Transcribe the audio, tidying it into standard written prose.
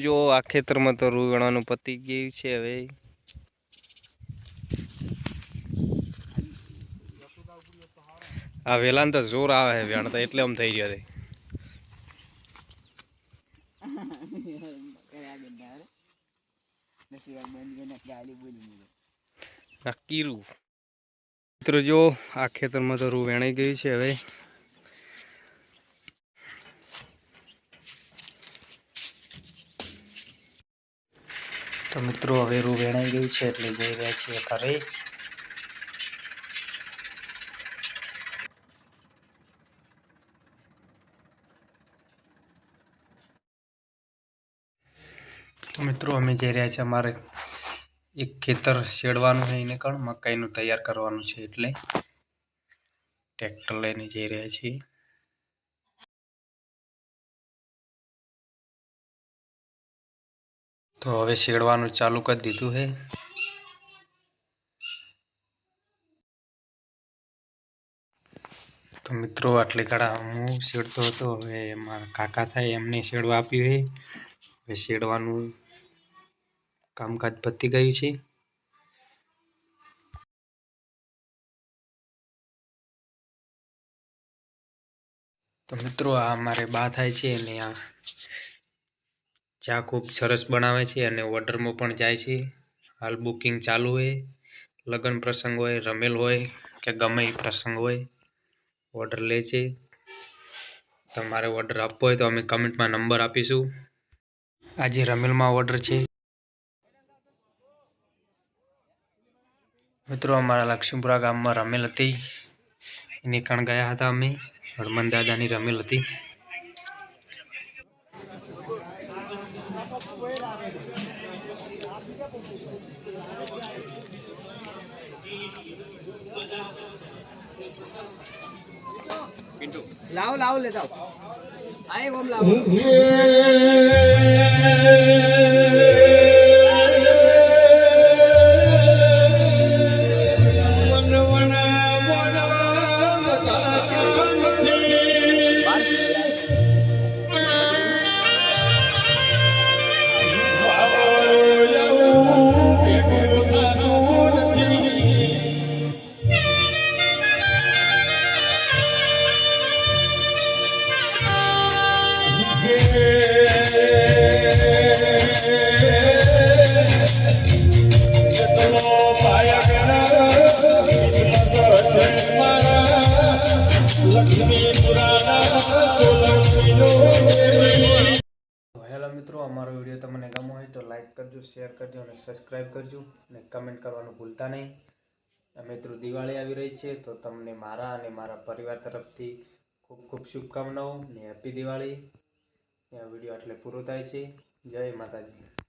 जो आ खेतर में तो रूई वणવાનું પતી ગયું છે। હવે આ વેલાને તો જોર આવે છે વેણતા એટલે આમ થઈ ગયો છે। કીરું મિત્રો જો આ ખેતરમાં તો રૂ વેણાઈ ગઈ છે। હવે તો મિત્રો હવે રૂ વેણાઈ ગયું છે એટલે જઈ રહ્યા છીએ ઘરે। તો મિત્રો અમે જઈ રહ્યા છીએ અમારે એક ખેતર શેડવાનું છે એને કણ મકાઈનું તૈયાર કરવાનું છે એટલે ટ્રેક્ટર લઈને જઈ રહ્યા છીએ। તો હવે શેડવાનું ચાલુ કરી દીધું છે। તો મિત્રો આટલી કાળા હું શેડતો હતો, હવે મારા કાકા થાય એમને શેડવા આપ્યું છે। હવે શેડવાનું કામકાજ પતી ગયું છે। તો મિત્રો આ અમારે બા થાય છે અને આ ચા ખૂબ સરસ બનાવે છે અને ઓર્ડરમાં પણ જાય છે। હાલ બુકિંગ ચાલુ છે। લગ્ન પ્રસંગ હોય, રમેલ હોય કે ગમે એ પ્રસંગ હોય ઓર્ડર લે છે। તમારે ઓર્ડર આપવો હોય તો અમે કમેન્ટમાં નંબર આપીશું। આજે રમેલમાં ઓર્ડર છે। મિત્રો અમારા લક્ષ્મીપુરા ગામમાં રમેલ હતી, એની કણ ગયા હતા અમે। હનુમાન દાદાની રમેલ હતી। लाओ लाओ ले जाओ आए वो लाओ હેલો મિત્રો, અમારો વિડીયો તમને ગમ્યો હોય તો લાઈક કરજો, શેર કરજો અને સબસ્ક્રાઈબ કરજો અને કમેન્ટ કરવાનું ભૂલતા નહીં। મિત્રો દિવાળી આવી રહી છે તો તમને મારા અને મારા પરિવાર તરફથી ખૂબ ખૂબ શુભકામનાઓ અને હેપી દિવાળી। આ વિડીયો આટલે પૂરો થાય છે। જય માતાજી।